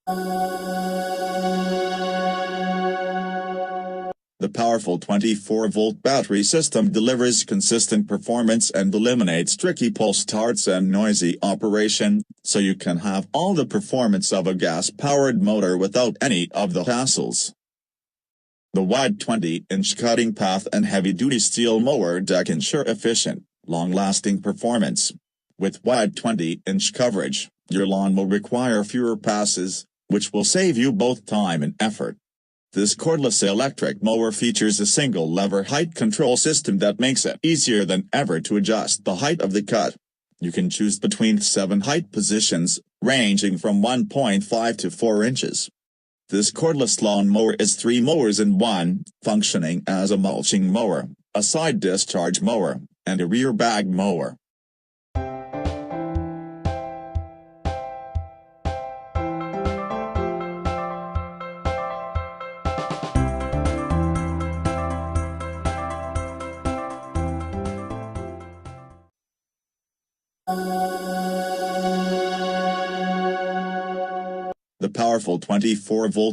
The powerful 24-volt battery system delivers consistent performance and eliminates tricky pull starts and noisy operation, so you can have all the performance of a gas-powered motor without any of the hassles. The wide 20-inch cutting path and heavy-duty steel mower deck ensure efficient, long-lasting performance. With wide 20-inch coverage, your lawn will require fewer passes, which will save you both time and effort. This cordless electric mower features a single-lever height control system that makes it easier than ever to adjust the height of the cut. You can choose between 7 height positions, ranging from 1.5 to 4 inches. This cordless lawn mower is 3 mowers in one, functioning as a mulching mower, a side discharge mower, and a rear bag mower. The powerful 24-volt